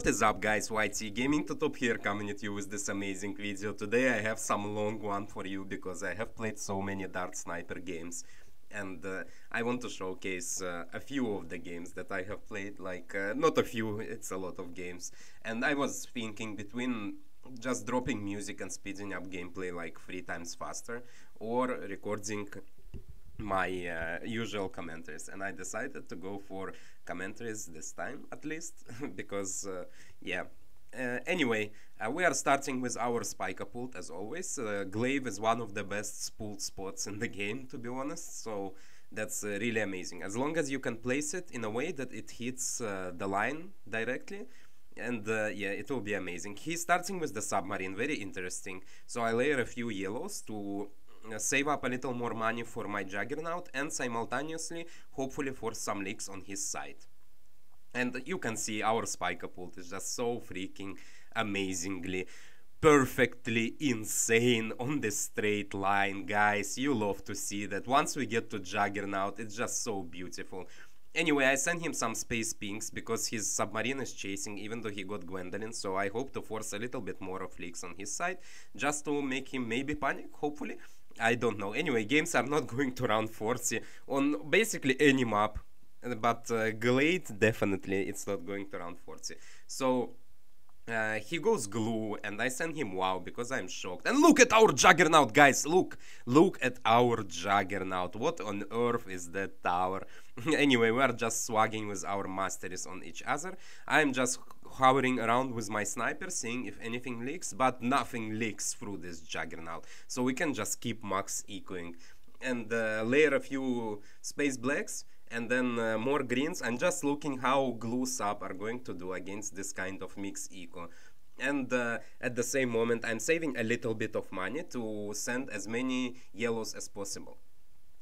What is up, guys? YT Gaming to Top here, coming at you with this amazing video. Today I have some long one for you because I have played so many dart sniper games, and I want to showcase a few of the games that I have played. Like not a few, it's a lot of games, and I was thinking between just dropping music and speeding up gameplay like 3 times faster, or recording my usual commentaries, and I decided to go for commentaries this time, at least, because yeah. Anyway, we are starting with our spiker pult as always. Glaive is one of the best pult spots in the game, to be honest, so that's really amazing. As long as you can place it in a way that it hits the line directly, and yeah, it will be amazing. He's starting with the submarine, very interesting. So I layer a few yellows to save up a little more money for my juggernaut, and simultaneously hopefully force some leaks on his side. And you can see our spiker pult is just so freaking amazingly perfectly insane on the straight line, guys. You love to see that. Once we get to juggernaut, it's just so beautiful. Anyway, I sent him some space pings because his submarine is chasing, even though he got Gwendolyn, so I hope to force a little bit more of leaks on his side, just to make him maybe panic, hopefully. I don't know. Anyway, games are not going to round 40 on basically any map, but Glade, definitely, it's not going to round 40. So he goes glue, and I send him wow because I'm shocked. And look at our juggernaut, guys. Look at our juggernaut. What on earth is that tower? Anyway, we are just swagging with our masteries on each other. I'm just hovering around with my sniper, seeing if anything leaks, but nothing leaks through this juggernaut, so we can just keep max ecoing and layer a few space blacks, and then more greens. I'm just looking how glue sub are going to do against this kind of mix eco. And at the same moment, I'm saving a little bit of money to send as many yellows as possible.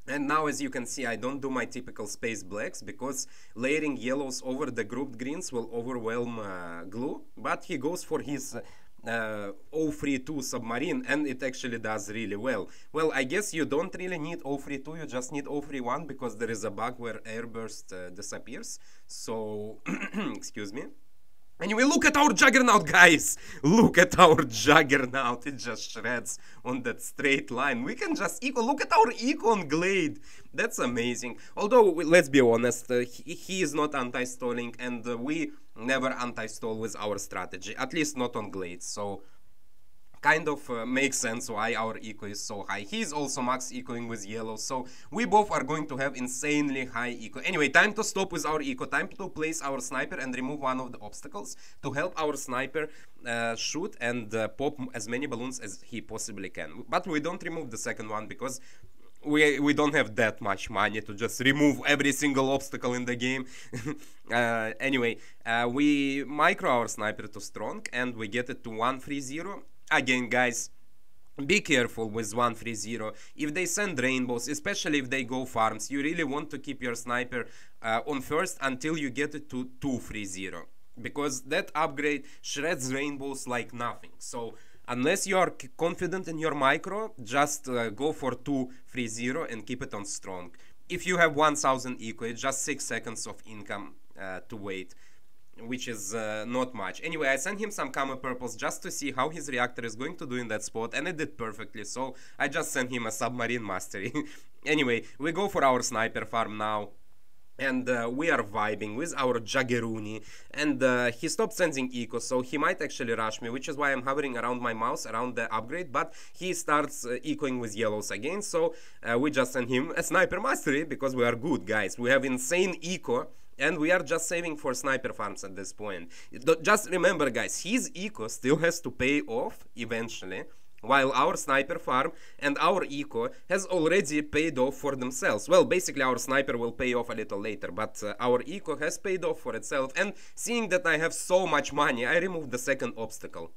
And now, as you can see, I don't do my typical space blacks because layering yellows over the grouped greens will overwhelm glue, but he goes for his 032 submarine, and it actually does really well. Well, I guess you don't really need 032, you just need 031 because there is a bug where airburst disappears. So, excuse me. Anyway, look at our juggernaut, guys! Look at our juggernaut, it just shreds on that straight line. We can just eco, look at our eco on Glade. That's amazing. Although, let's be honest, he is not anti-stalling, and we never anti-stall with our strategy, at least not on Glade, so kind of makes sense why our eco is so high. He's also max ecoing with yellow, so we both are going to have insanely high eco. Anyway, time to stop with our eco, time to place our sniper and remove one of the obstacles to help our sniper shoot and pop as many balloons as he possibly can. But we don't remove the second one because we don't have that much money to just remove every single obstacle in the game. Anyway, we micro our sniper to strong, and we get it to 130. Again, guys, be careful with 130. If they send rainbows, especially if they go farms, you really want to keep your sniper on first until you get it to 230, because that upgrade shreds rainbows like nothing. So unless you are confident in your micro, just go for 230 and keep it on strong. If you have 1000 eco, it's just 6 seconds of income to wait, which is not much. Anyway, I sent him some camo purples just to see how his reactor is going to do in that spot, and it did perfectly, so I just sent him a submarine mastery. Anyway, we go for our sniper farm now, and we are vibing with our Juggeroonie, and he stopped sending eco, so he might actually rush me, which is why I'm hovering around my mouse around the upgrade, but he starts ecoing with yellows again, so we just send him a sniper mastery because we are good, guys. We have insane eco, and we are just saving for sniper farms at this point. Just remember, guys, his eco still has to pay off eventually, while our sniper farm and our eco has already paid off for themselves. Well, basically our sniper will pay off a little later, but our eco has paid off for itself, and seeing that I have so much money, I removed the second obstacle.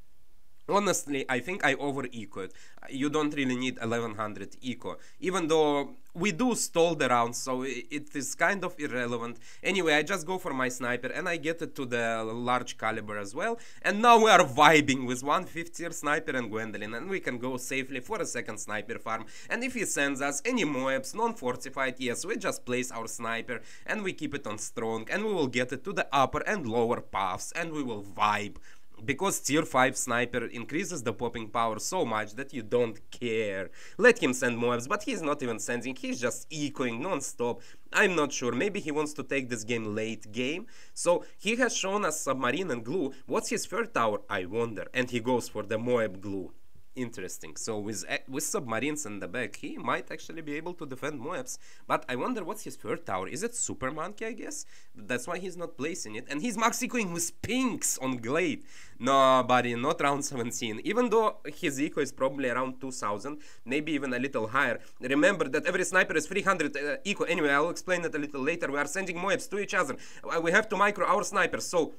Honestly, I think I over-eco it. You don't really need 1100 eco, even though we do stall the round, so it is kind of irrelevant. Anyway, I just go for my sniper and I get it to the large caliber as well. And now we are vibing with 150er sniper and Gwendolyn, and we can go safely for a second sniper farm. And if he sends us any moabs, non-fortified, yes, we just place our sniper and we keep it on strong, and we will get it to the upper and lower paths, and we will vibe. Because tier 5 sniper increases the popping power so much that you don't care. Let him send moabs, but he's not even sending, he's just ecoing non-stop. I'm not sure, maybe he wants to take this game late game. So he has shown us submarine and glue. What's his third tower? I wonder. And he goes for the moab glue. Interesting. So with submarines in the back, he might actually be able to defend moabs. But I wonder what's his third tower. Is it super monkey, I guess? That's why he's not placing it. And he's max ecoing with pinks on glade. No, buddy, not round 17. Even though his eco is probably around 2000, maybe even a little higher. Remember that every sniper is 300 eco. Anyway, I'll explain it a little later. We are sending moabs to each other. We have to micro our snipers. So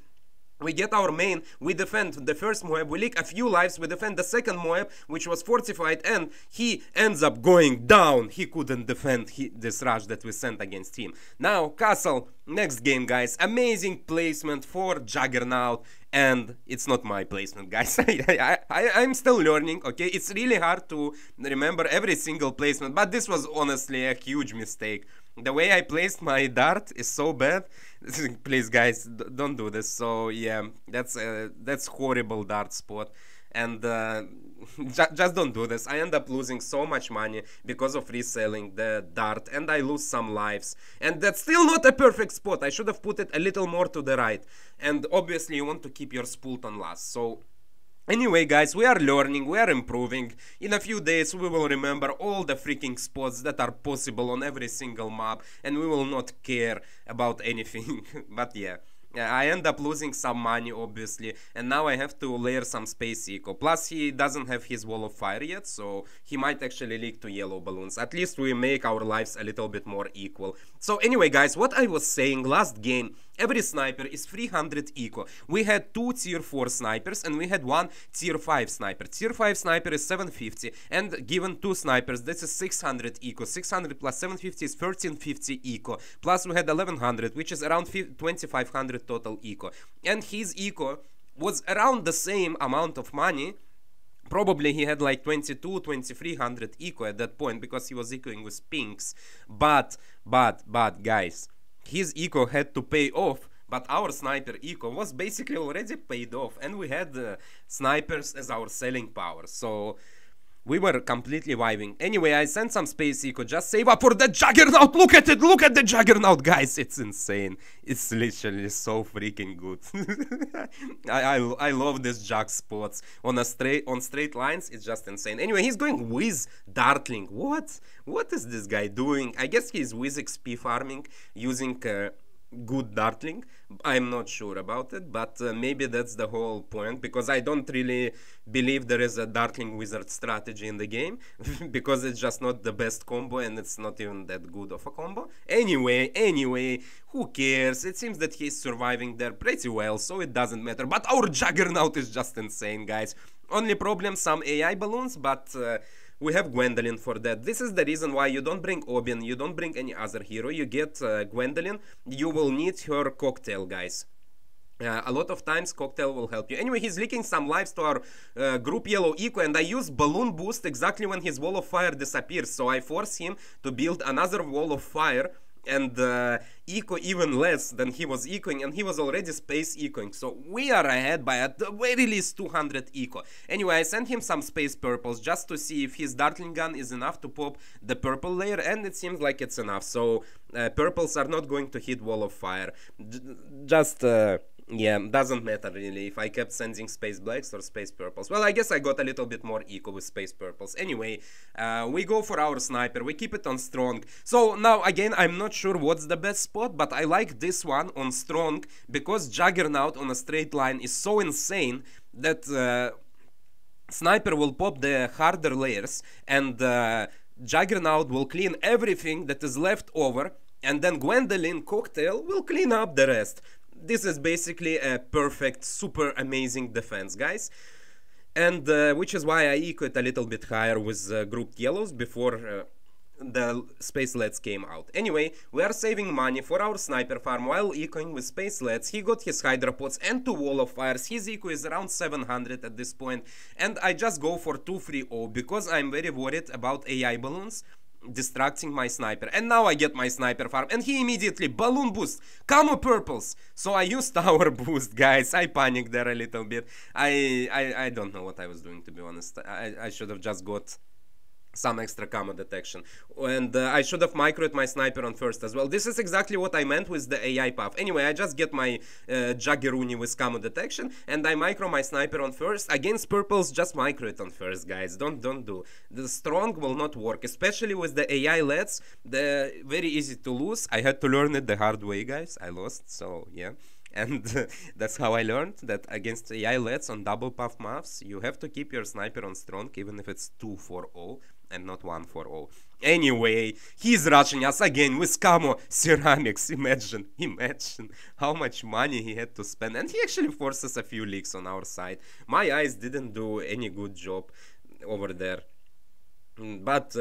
we get our main, we defend the first moab, we leak a few lives, we defend the second moab, which was fortified, and he ends up going down. He couldn't defend this rush that we sent against him. Now, castle, next game, guys. Amazing placement for Juggernaut, and it's not my placement, guys. I'm still learning, okay? It's really hard to remember every single placement, but this was honestly a huge mistake. The way I placed my dart is so bad. Please, guys, don't do this. So yeah, that's horrible dart spot, and just don't do this. I end up losing so much money because of reselling the dart, and I lose some lives. And that's still not a perfect spot. I should have put it a little more to the right. And obviously, you want to keep your spult on last. So anyway, guys, we are learning, we are improving. In a few days, we will remember all the freaking spots that are possible on every single map, and we will not care about anything. But yeah, I end up losing some money, obviously, and now I have to layer some space eco. Plus, he doesn't have his wall of fire yet, so he might actually leak to yellow balloons. At least we make our lives a little bit more equal. So anyway, guys, what I was saying last game, every sniper is 300 eco. We had 2 tier 4 snipers and we had 1 tier 5 sniper. Tier 5 sniper is 750, and given 2 snipers, this is 600 eco. 600 plus 750 is 1350 eco. Plus we had 1100, which is around 2500 total eco. And his eco was around the same amount of money. Probably he had like 2300 eco at that point because he was ecoing with pinks. But guys, his eco had to pay off, but our sniper eco was basically already paid off, and we had snipers as our selling power, so we were completely vibing. Anyway, I sent some space eco, just save up for the Juggernaut. Look at it, look at the Juggernaut, guys. It's insane. It's literally so freaking good. I love this Jug spots on straight lines. It's just insane. Anyway, he's going with Dartling. What is this guy doing? I guess he's with XP farming using good Dartling. I'm not sure about it, but maybe that's the whole point, because I don't really believe there is a Dartling wizard strategy in the game because it's just not the best combo, and it's not even that good of a combo. Anyway, who cares? It seems that he's surviving there pretty well, so it doesn't matter. But our Juggernaut is just insane, guys. Only problem, some AI balloons, but we have Gwendolyn for that. This is the reason why you don't bring Obin, you don't bring any other hero, you get Gwendolyn. You will need her cocktail, guys. A lot of times cocktail will help you. Anyway, he's leaking some lives to our group yellow eco, and I use balloon boost exactly when his wall of fire disappears, so I force him to build another wall of fire and eco even less than he was ecoing, and he was already space ecoing, so we are ahead by at the very least 200 eco. Anyway, I sent him some space purples just to see if his Dartling gun is enough to pop the purple layer, and it seems like it's enough, so purples are not going to hit wall of fire. Yeah, doesn't matter really if I kept sending space blacks or space purples. Well, I guess I got a little bit more eco with space purples. Anyway, we go for our sniper, we keep it on strong. So now again, I'm not sure what's the best spot, but I like this one on strong because Juggernaut on a straight line is so insane that sniper will pop the harder layers, and Juggernaut will clean everything that is left over, and then Gwendolyn cocktail will clean up the rest. This is basically a perfect, super amazing defense, guys. and which is why I eco it a little bit higher with grouped yellows before the spacelets came out. Anyway, we are saving money for our sniper farm while ecoing with spacelets. He got his hydropods and 2 wall of fires. His eco is around 700 at this point, and I just go for 2-3-0 because I'm very worried about AI balloons distracting my sniper. And now I get my sniper farm, and he immediately balloon boost, camo purples. So I used tower boost, guys. I panicked there a little bit. I don't know what I was doing, to be honest. I should have just got some extra camo detection, and I should have microed my sniper on first as well. This is exactly what I meant with the AI path. Anyway, I just get my Jaggeroonie with camo detection, and I micro my sniper on first. Against purples, just micro it on first, guys. Don't do. The strong will not work, especially with the AI LEDs. They're very easy to lose. I had to learn it the hard way, guys. I lost, so yeah. And that's how I learned that against AI LEDs on double puff maps, you have to keep your sniper on strong, even if it's 2-4-0 and not 1-4-0. Anyway, he's rushing us again with camo ceramics. Imagine how much money he had to spend. And he actually forces a few leaks on our side. My eyes didn't do any good job over there. But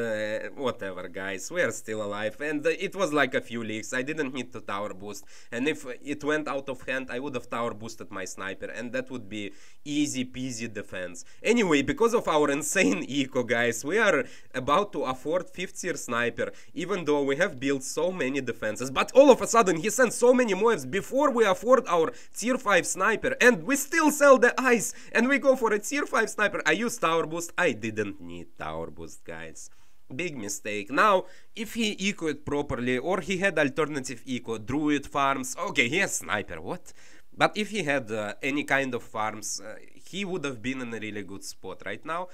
whatever, guys, we are still alive, and it was like a few leaks. I didn't need to tower boost, and if it went out of hand, I would have tower boosted my sniper, and that would be easy peasy defense. Anyway, because of our insane eco, guys, we are about to afford 5th tier sniper, even though we have built so many defenses. But all of a sudden he sent so many moabs before we afford our tier 5 sniper, and we still sell the ice, and we go for a tier 5 sniper. I used tower boost. I didn't need tower boost, guys. Big mistake. Now, if he ecoed properly, or he had alternative eco, druid farms, okay, he has sniper, what? But if he had any kind of farms, he would have been in a really good spot right now.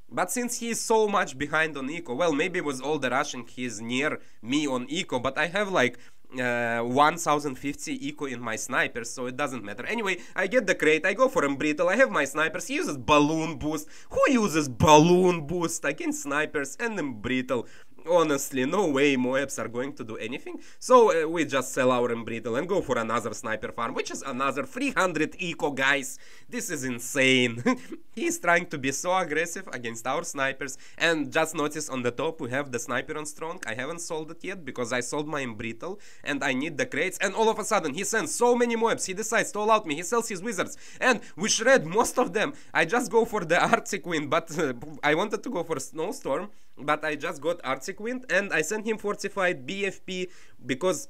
But since he is so much behind on eco, well, maybe with all the rushing he is near me on eco, but I have like 1050 eco in my snipers, so it doesn't matter. Anyway, I get the crate, I go for Embrittle, I have my snipers. He uses balloon boost. Who uses balloon boost against snipers and Embrittle? Honestly, no way moabs are going to do anything. So we just sell our Embrittle and go for another sniper farm, which is another 300 eco, guys. This is insane. He's trying to be so aggressive against our snipers. And just notice on the top we have the sniper on strong. I haven't sold it yet because I sold my Embrittle and I need the crates. And all of a sudden he sends so many moabs. He decides to all out me. He sells his wizards and we shred most of them. I just go for the Arctic Wind, but I wanted to go for Snowstorm, but I just got Arctic Wind and I sent him fortified BFP because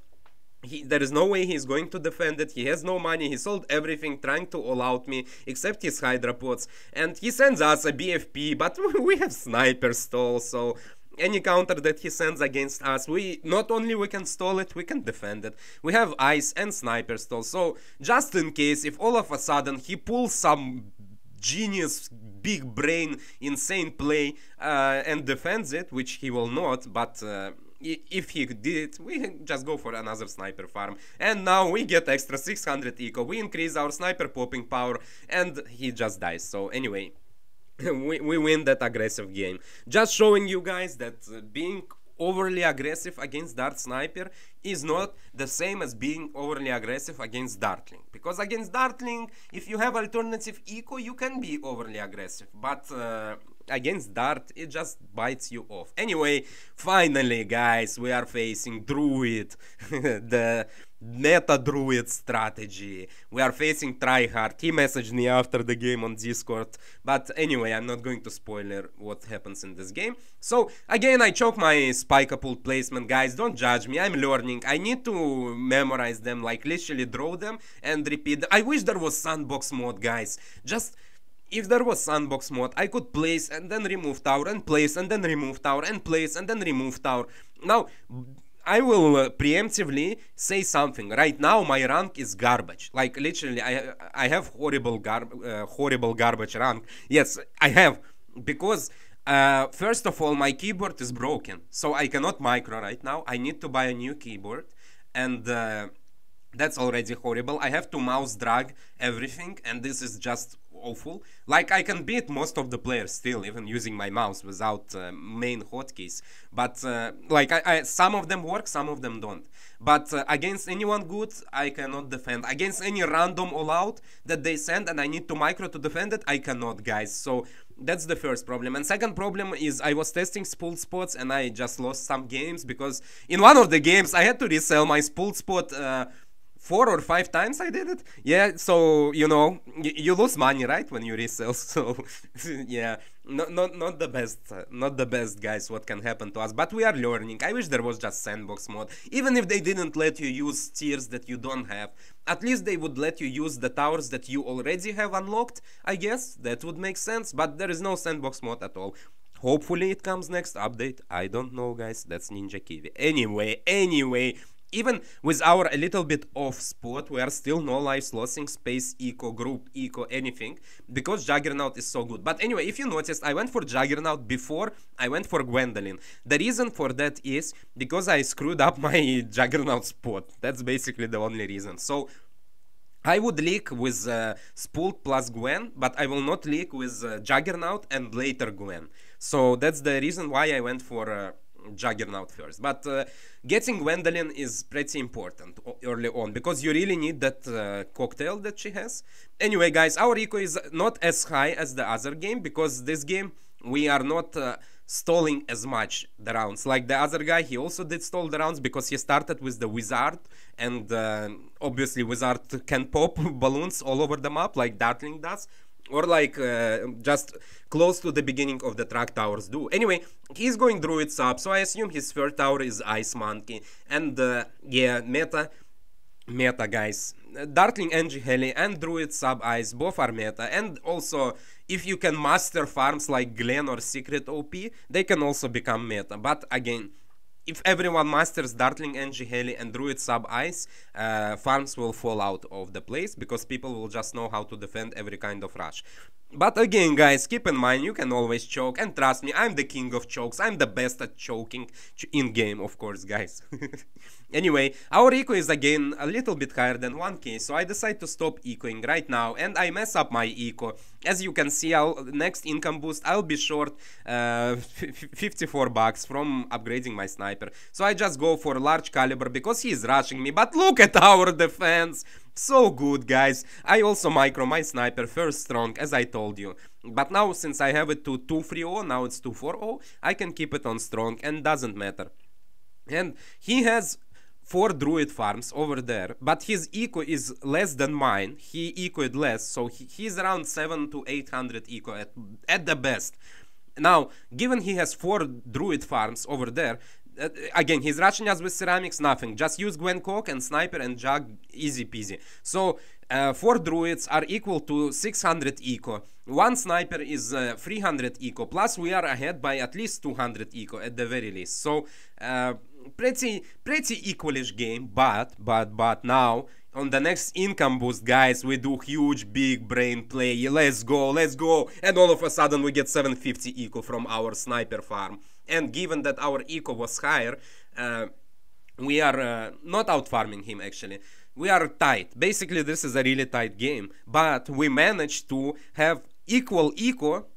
there is no way he's going to defend it. He has no money. He sold everything trying to all out me except his hydropods, and he sends us a BFP, but we have sniper stall, so any counter that he sends against us, we not only we can stall it, we can defend it. We have ice and sniper stall, so just in case if all of a sudden he pulls some genius, big brain, insane play and defends it, which he will not, but if he did, we just go for another sniper farm. And now we get extra 600 eco, we increase our sniper popping power, and he just dies. So anyway, we win that aggressive game. Just showing you guys that being overly aggressive against Dart Sniper is not the same as being overly aggressive against Dartling. Because against Dartling, if you have alternative eco, you can be overly aggressive. But against Dart, it just bites you off. Anyway, finally, guys, we are facing Druid, the meta Druid strategy. We are facing Tryhard. He messaged me after the game on Discord. But anyway, I'm not going to spoiler what happens in this game. So, again, I choke my spike-a-pull placement, guys. Don't judge me. I'm learning. I need to memorize them, like literally draw them and repeat. I wish there was sandbox mode, guys. Just if there was sandbox mode, I could place and then remove tower and place and then remove tower and place and then remove tower. Now, I will preemptively say something. Right now, my rank is garbage. Like literally, I have horrible garbage rank. Yes, I have, because first of all, my keyboard is broken, so I cannot micro right now. I need to buy a new keyboard, and that's already horrible. I have to mouse drag everything, and this is just awful. Like, I can beat most of the players still, even using my mouse without main hotkeys. But like, some of them work, some of them don't. But against anyone good, I cannot defend. Against any random all-out that they send and I need to micro to defend it, I cannot, guys. So that's the first problem. And second problem is I was testing spooled spots and I just lost some games because in one of the games I had to resell my spooled spot 4 or 5 times I did it. Yeah, so, you know, you lose money, right, when you resell. So, yeah, not the best, not the best, guys, what can happen to us. But we are learning. I wish there was just sandbox mode. Even if they didn't let you use tiers that you don't have, at least they would let you use the towers that you already have unlocked, I guess. That would make sense, but there is no sandbox mode at all. Hopefully it comes next update. I don't know, guys. That's Ninja Kiwi. Anyway, even with our a little bit off spot, we are still no lives losing, space, eco, group, eco, anything, because Juggernaut is so good. But anyway, if you noticed, I went for Juggernaut before I went for Gwendolyn. The reason for that is because I screwed up my Juggernaut spot. That's basically the only reason. So I would leak with Spooled plus Gwen, but I will not leak with Juggernaut and later Gwen. So that's the reason why I went for Juggernaut first. But getting Gwendolyn is pretty important early on, because you really need that cocktail that she has. Anyway, guys, our eco is not as high as the other game, because this game we are not stalling as much the rounds. Like the other guy, he also did stall the rounds because he started with the wizard, and obviously wizard can pop balloons all over the map like Dartling does, or like just close to the beginning of the track towers do. Anyway, he's going druid sub, so I assume his third tower is Ice Monkey. And yeah, meta guys. Dartling NG Heli and druid sub Ice both are meta, and also if you can master farms like Glen or Secret OP, they can also become meta. But again, if everyone masters Dartling, NG Heli and Druid Sub Ice, farms will fall out of the place, because people will just know how to defend every kind of rush. But again, guys, keep in mind, you can always choke, and trust me, I'm the king of chokes. I'm the best at choking in-game, of course, guys. Anyway, our eco is again a little bit higher than 1k, so I decide to stop ecoing right now, and I mess up my eco. As you can see, next income boost, I'll be short 54 bucks from upgrading my sniper. So I just go for large caliber because he's rushing me, but look at our defense! So good, guys. I also micro my sniper first strong, as I told you. But now, since I have it to 230, now it's 240, I can keep it on strong, and doesn't matter. And he has 4 druid farms over there, but his eco is less than mine. He ecoed less, so he's around 700 to 800 eco at the best. Now, given he has 4 druid farms over there, again, he's rushing us with ceramics, nothing. Just use Gwen Cock and Sniper and Jug, easy peasy. So, 4 druids are equal to 600 eco. 1 sniper is 300 eco, plus we are ahead by at least 200 eco at the very least. So, pretty equalish game, but now, on the next income boost, guys, we do huge big brain play. Let's go, and all of a sudden we get 750 eco from our sniper farm. And given that our eco was higher, we are not out farming him actually. We are tight. Basically, this is a really tight game, but we managed to have equal eco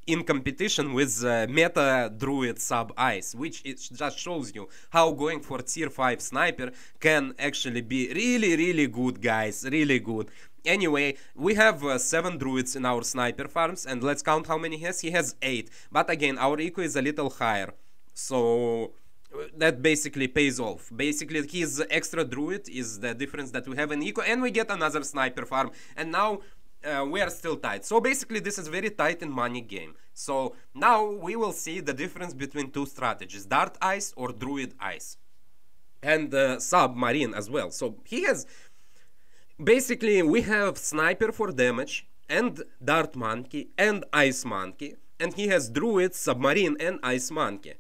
in competition with meta druid sub Ice, which it just shows you how going for tier 5 sniper can actually be really good, guys, really good. Anyway, we have 7 druids in our sniper farms, and let's count how many he has. He has 8, but again, our eco is a little higher, so that basically pays off. Basically, his extra druid is the difference that we have in eco, and we get another sniper farm, and now we are still tight. So basically, this is very tight in money game. So now we will see the difference between 2 strategies, Dart Ice or Druid Ice, and Submarine as well. So he has, basically we have Sniper for damage, and Dart Monkey, and Ice Monkey, and he has Druid, Submarine, and Ice Monkey.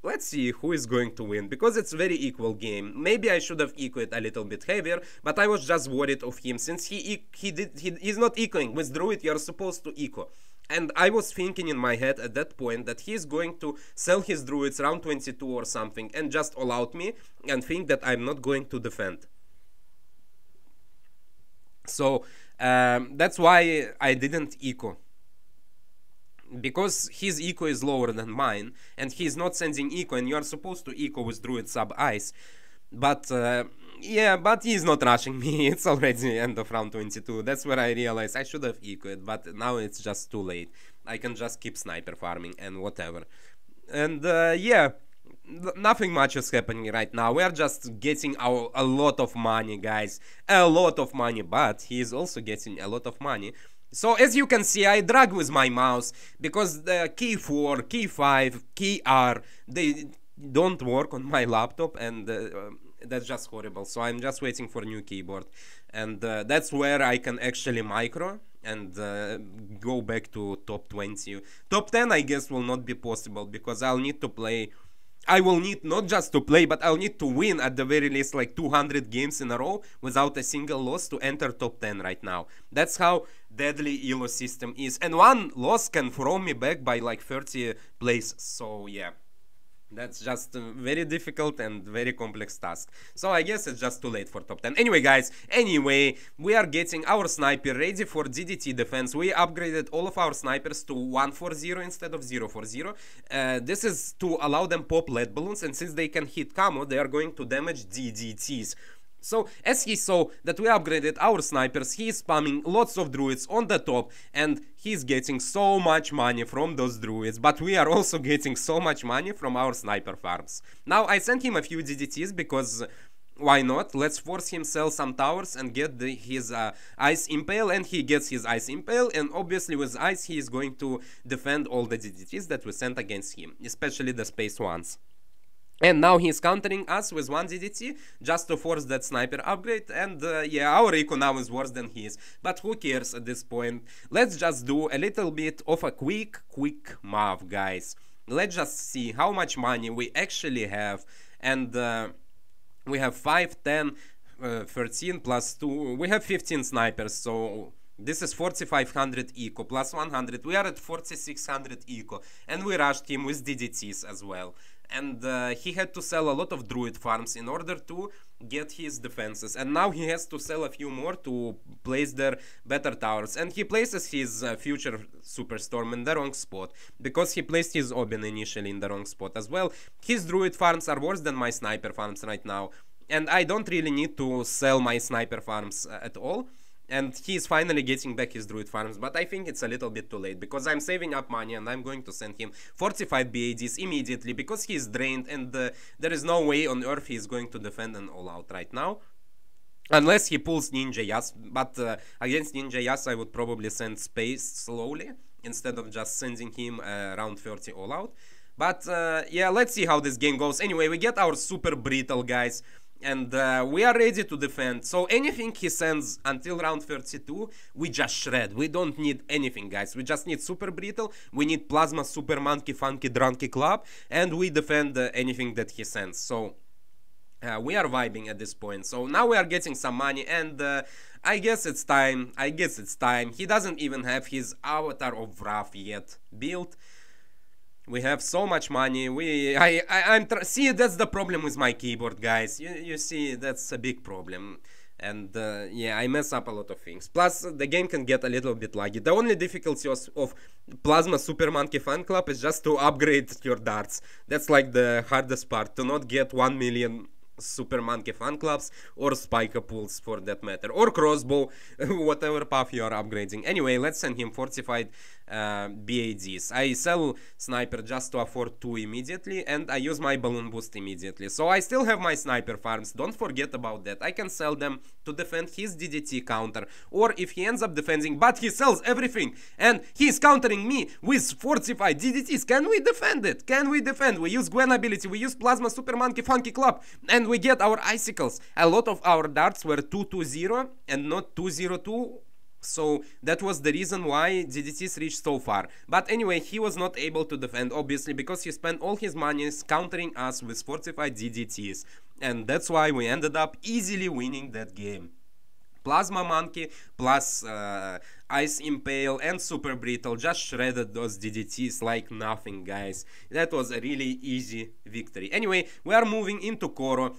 Let's see who is going to win, because it's a very equal game. Maybe I should have ecoed a little bit heavier, but I was just worried of him, since he's not ecoing. With Druid, you're supposed to eco. And I was thinking in my head at that point that he's going to sell his Druids round 22 or something, and just all out me, and think that I'm not going to defend. So, That's why I didn't eco. Because his eco is lower than mine, and he's not sending eco, and you are supposed to eco with druid sub ice. But yeah, but he's not rushing me. It's already end of round 22. That's where I realized I should have ecoed, but now it's just too late. I can just keep sniper farming and whatever. And yeah, nothing much is happening right now. We are just getting a lot of money, guys. A lot of money, but he is also getting a lot of money. So as you can see, I drag with my mouse because the key 4, key 5, key R, they don't work on my laptop, and that's just horrible. So I'm just waiting for a new keyboard, and that's where I can actually micro and go back to top 20. Top 10 I guess will not be possible because I'll need to play. I will need not just to play, but I'll need to win at the very least like 200 games in a row without a single loss to enter top 10 right now. That's how deadly ELO system is. And one loss can throw me back by like 30 places. So yeah, that's just a very difficult and very complex task. So I guess it's just too late for top 10. Anyway, guys, we are getting our sniper ready for DDT defense. We upgraded all of our snipers to 140 instead of 040. This is to allow them pop lead balloons, and since they can hit camo, they are going to damage DDTs. So as he saw that we upgraded our snipers, he is spamming lots of druids on the top, and he's getting so much money from those druids, but we are also getting so much money from our sniper farms. Now I sent him a few DDTs because why not? Let's force him sell some towers and get his ice impale, and he gets his ice impale, and obviously with ice he is going to defend all the DDTs that we sent against him, especially the space ones. And now he's countering us with 1 DDT just to force that sniper upgrade, and yeah, our eco now is worse than his, but who cares at this point. Let's just do a little bit of a quick math, guys. Let's just see how much money we actually have, and we have 5, 10, 13 plus 2, we have 15 snipers, so this is 4500 eco plus 100, we are at 4600 eco, and we rushed him with DDTs as well. And he had to sell a lot of druid farms in order to get his defenses, and now he has to sell a few more to place their better towers, and he places his future superstorm in the wrong spot because he placed his Obin initially in the wrong spot as well. His druid farms are worse than my sniper farms right now, and I don't really need to sell my sniper farms at all. And he's finally getting back his druid farms, but I think it's a little bit too late because I'm saving up money and I'm going to send him fortified BADs immediately because he's drained, and there is no way on earth he's going to defend an all out right now. Unless he pulls Ninja Yas, but against Ninja Yas I would probably send space slowly instead of just sending him round 30 all out. But yeah, let's see how this game goes. Anyway, we get our super brittle, guys. And we are ready to defend. So anything he sends until round 32, we just shred. We don't need anything, guys. We just need super brittle. We need plasma, super monkey, funky, drunky club, and we defend anything that he sends. So we are vibing at this point. So now we are getting some money, and I guess it's time. He doesn't even have his Avatar of Wrath yet built. We have so much money. See, that's the problem with my keyboard, guys. You see, that's a big problem. And yeah, I mess up a lot of things. Plus, the game can get a little bit laggy. The only difficulty of Plasma Super Monkey Fan Club is just to upgrade your darts. That's like the hardest part, to not get 1 million Super Monkey Fan Clubs or Spiker Pools for that matter, or Crossbow, whatever path you are upgrading. Anyway, let's send him fortified BADs. I sell Sniper just to afford 2 immediately, and I use my Balloon Boost immediately. So I still have my Sniper farms, don't forget about that. I can sell them to defend his DDT counter, or if he ends up defending, but he sells everything, and he's countering me with fortified DDTs. Can we defend it? Can we defend? We use Gwen ability, we use Plasma Super Monkey Funky Club, and we get our icicles. A lot of our darts were 220 and not 202. So that was the reason why DDTs reached so far. But anyway, he was not able to defend, obviously, because he spent all his money countering us with fortified DDTs. And that's why we ended up easily winning that game. Plasma Monkey plus Ice Impale and Super Brittle just shredded those DDTs like nothing, guys. That was a really easy victory. Anyway, we are moving into Koro.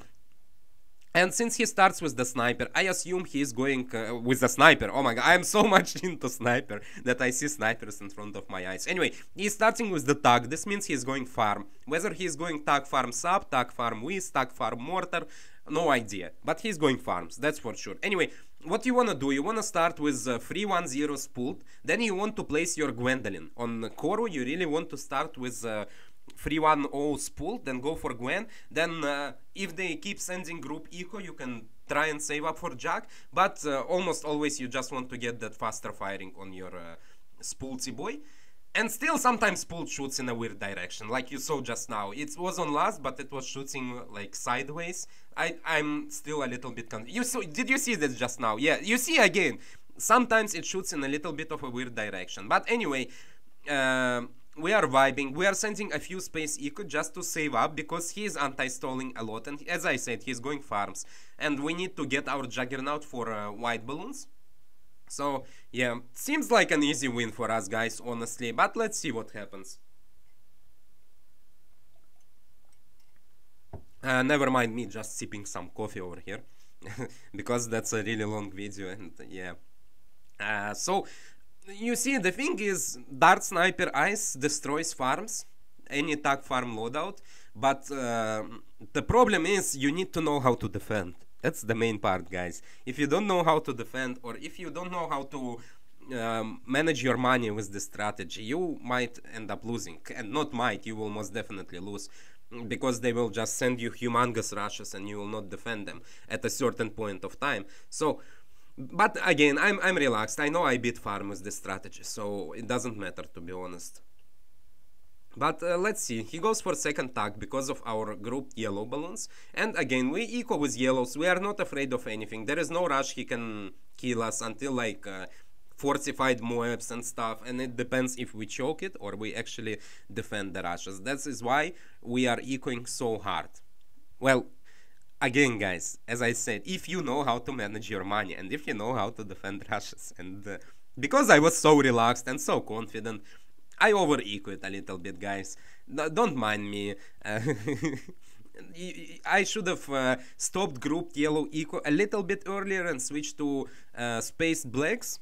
And since he starts with the sniper, I assume he is going with the sniper. Oh my god, I'm so much into sniper that I see snipers in front of my eyes. Anyway, he's starting with the tag. This means he's going farm. Whether he's going tag farm sub, tag farm whiz, tag farm mortar, no idea. But he's going farms, that's for sure. Anyway, what you want to do, you want to start with 310 spooled. Then you want to place your Gwendolyn. On Koro, you really want to start with 310 spool, then go for Gwen. Then if they keep sending group eco, you can try and save up for Jack. But almost always you just want to get that faster firing on your spoolty boy. And still sometimes spool shoots in a weird direction, like you saw just now. It was on last, but it was shooting like sideways. I'm still a little bit confused. Did you see this just now? Yeah, you see again. Sometimes it shoots in a little bit of a weird direction. But anyway, we are vibing. We are sending a few space eco just to save up because he is anti-stalling a lot. And as I said, he's going farms. And we need to get our Juggernaut for white balloons. So, yeah, seems like an easy win for us, guys, honestly. But let's see what happens. Never mind me just sipping some coffee over here. Because that's a really long video and, yeah. So, you see, the thing is, Dart Sniper Ice destroys farms. Any tag farm loadout. But the problem is, you need to know how to defend. That's the main part, guys. If you don't know how to defend, or if you don't know how to manage your money with this strategy, you might end up losing. And not might, you will most definitely lose. Because they will just send you humongous rushes and you will not defend them at a certain point of time. So, but again, I'm relaxed. I know I beat farm with this strategy, so it doesn't matter, to be honest. But let's see, he goes for second tag because of our grouped yellow balloons. And again, we eco with yellows, we are not afraid of anything. There is no rush he can kill us until like fortified moabs and stuff. And it depends if we choke it or we actually defend the rushes. That is why we are ecoing so hard. Well, again, guys, as I said, if you know how to manage your money and if you know how to defend rushes. And because I was so relaxed and so confident, I over-eco it a little bit, guys. Don't mind me. I should have stopped grouped yellow eco a little bit earlier and switched to spaced blacks.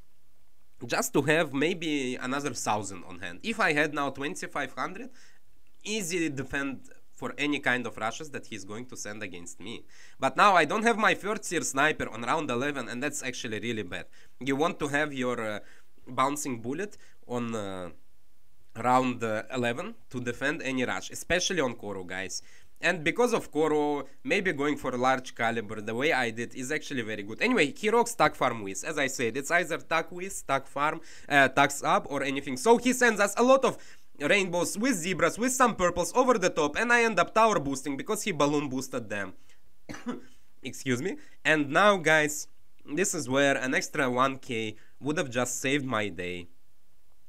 Just to have maybe another 1,000 on hand. If I had now 2,500, easy defend for any kind of rushes that he's going to send against me. But now I don't have my third tier sniper on round 11, and that's actually really bad. You want to have your bouncing bullet on round 11 to defend any rush, especially on Koro, guys. And because of Koro, maybe going for a large caliber the way I did is actually very good. Anyway, he rocks tag farm whiz. As I said, it's either tag whiz, tag farm, tag sub or anything. So he sends us a lot of rainbows with zebras, with some purples over the top, and I end up tower boosting because he balloon boosted them. Excuse me. And now, guys, this is where an extra 1k would have just saved my day.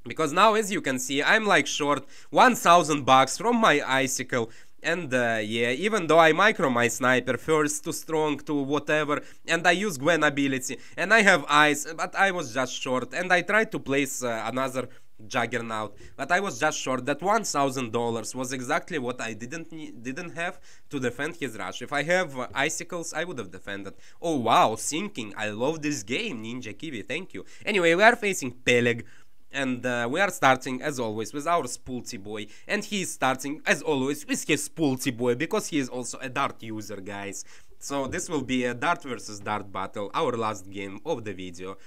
Because now, as you can see, I'm like short 1,000 bucks from my icicle. And yeah, even though I micro my sniper first to strong to whatever, and I use Gwen ability, and I have ice, but I was just short. And I tried to place another Juggernaut, but I was just short. That $1,000 was exactly what I didn't have to defend his rush. If I have icicles, I would have defended. Oh wow, sinking! I love this game, Ninja Kiwi. Thank you. Anyway, we are facing Peleg. And we are starting, as always, with our Spoolty boy. And he is starting, as always, with his Spoolty boy, because he is also a Dart user, guys. So this will be a Dart versus Dart battle, our last game of the video.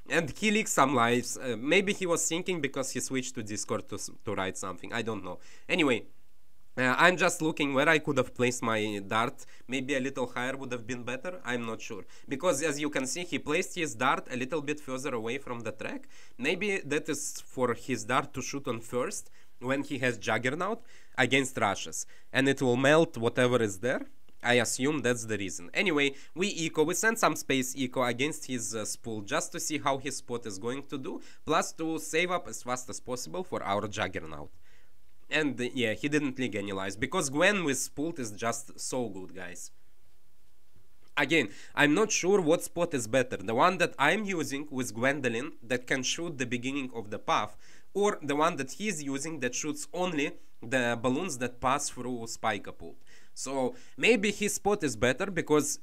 And he leaked some lives. Maybe he was thinking because he switched to Discord to write something. I don't know. Anyway, I'm just looking where I could have placed my dart. Maybe a little higher would have been better. I'm not sure. Because as you can see, he placed his dart a little bit further away from the track. Maybe that is for his dart to shoot on first when he has Juggernaut against rushes. And it will melt whatever is there. I assume that's the reason. Anyway, we send some space eco against his spool just to see how his spot is going to do. Plus to save up as fast as possible for our Juggernaut. And yeah, he didn't leak any lies, because Gwen with spooled is just so good, guys. Again, I'm not sure what spot is better. The one that I'm using with Gwendolyn that can shoot the beginning of the path, or the one that he's using that shoots only the balloons that pass through Spike Pool. So maybe his spot is better because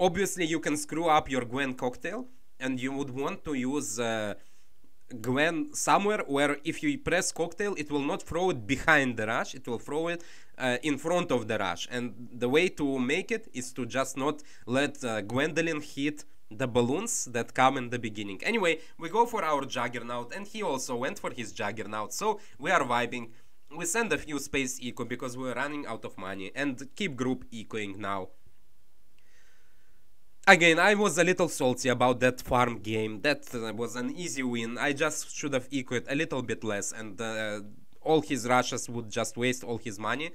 obviously you can screw up your Gwen cocktail, and you would want to use Gwen somewhere where if you press cocktail, it will not throw it behind the rush, it will throw it in front of the rush. And the way to make it is to just not let Gwendolyn hit the balloons that come in the beginning. Anyway, we go for our Juggernaut, and he also went for his Juggernaut, so we are vibing. We send a few space eco because we're running out of money, and keep group ecoing now. Again, I was a little salty about that farm game. That was an easy win. I just should have ecoed a little bit less, and all his rushes would just waste all his money,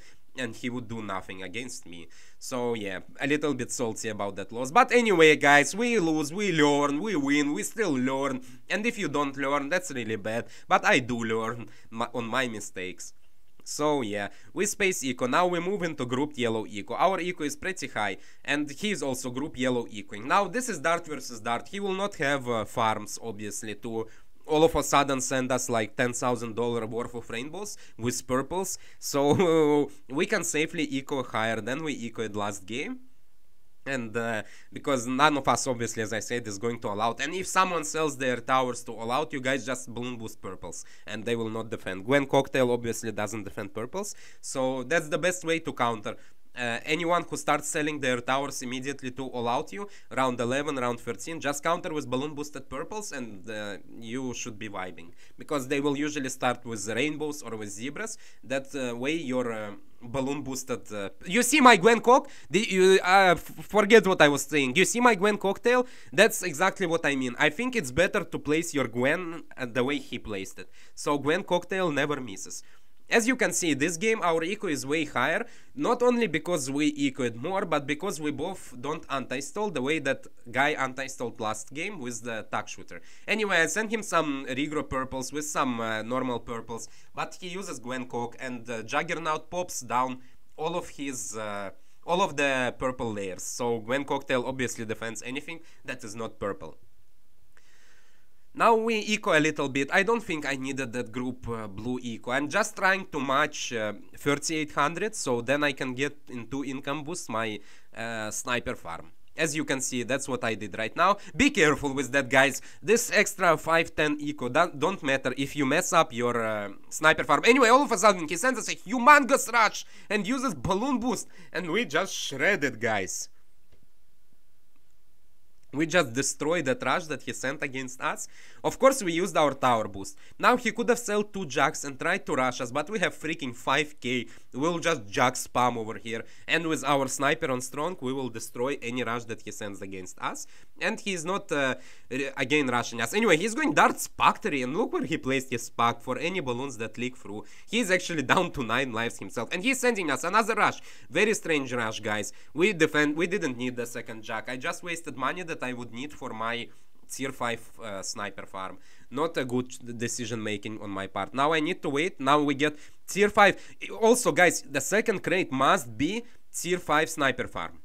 and he would do nothing against me. So yeah, a little bit salty about that loss. But anyway, guys, we lose, we learn, we win, we still learn. And if you don't learn, that's really bad. But I do learn on my mistakes. So yeah, we space eco. Now we move into grouped yellow eco. Our eco is pretty high, and he is also group yellow ecoing. Now this is dart versus dart. He will not have farms, obviously, to all of a sudden send us like $10,000 worth of rainbows with purples. So we can safely eco higher than we ecoed last game. And because none of us, obviously, as I said, is going to allow it. And if someone sells their towers to allow it, you guys just balloon boost purples, and they will not defend. Gwen Cocktail obviously doesn't defend purples, so that's the best way to counter. Anyone who starts selling their towers immediately to all out you, round 11, round 13, just counter with balloon boosted purples, and you should be vibing. Because they will usually start with rainbows or with zebras. That way your balloon boosted... you see my Gwen Cock? Forget what I was saying. You see my Gwen Cocktail? That's exactly what I mean. I think it's better to place your Gwen the way he placed it. So Gwen Cocktail never misses. As you can see, this game our eco is way higher, not only because we ecoed more, but because we both don't anti-stall the way that guy anti-stalled last game with the tuck shooter. Anyway, I sent him some regro purples with some normal purples, but he uses Gwen Cock, and Juggernaut pops down all of his... all of the purple layers. So Gwen Cocktail obviously defends anything that is not purple. Now we eco a little bit. I don't think I needed that group blue eco. I'm just trying to match 3800, so then I can get into income boost my sniper farm. As you can see, that's what I did right now. Be careful with that, guys. This extra 510 eco don't matter if you mess up your sniper farm. Anyway, all of a sudden he sends us a humongous rush and uses balloon boost, and we just shredded, guys. We just destroyed that rush that he sent against us. Of course, we used our tower boost. Now, he could have sold 2 jugs and tried to rush us, but we have freaking 5k. We'll just jug spam over here. And with our sniper on strong, we will destroy any rush that he sends against us. And he's not, again, rushing us. Anyway, he's going Dart's Factory, and look where he placed his pack for any balloons that leak through. He's actually down to 9 lives himself. And he's sending us another rush. Very strange rush, guys. We didn't need the second jug. I just wasted money that I would need for my tier 5 sniper farm. Not a good decision making on my part. Now I need to wait. Now we get tier 5. Also, guys, the second crate must be tier 5 sniper farm.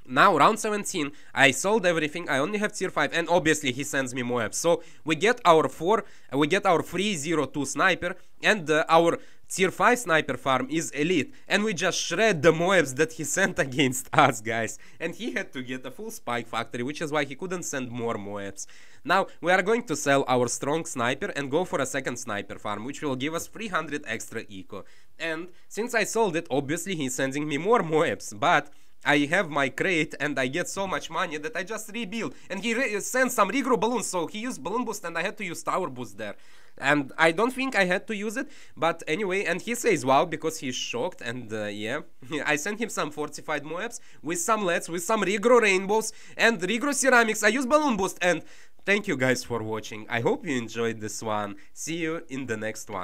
Now, round 17, I sold everything. I only have tier 5, and obviously he sends me moab. So we get our 302 sniper, and our tier 5 sniper farm is elite, and we just shred the moabs that he sent against us, guys. And he had to get a full spike factory, which is why he couldn't send more moabs. Now we are going to sell our strong sniper and go for a second sniper farm, which will give us 300 extra eco. And since I sold it, obviously he's sending me more moabs, but I have my crate and I get so much money that I just rebuild. And he sends some regro balloons, so he used balloon boost and I had to use tower boost there. And I don't think I had to use it, but anyway, and he says wow because he's shocked, and yeah. I sent him some fortified moabs with some LEDs, with some regro rainbows and regro ceramics. I use balloon boost, and thank you guys for watching. I hope you enjoyed this one. See you in the next one.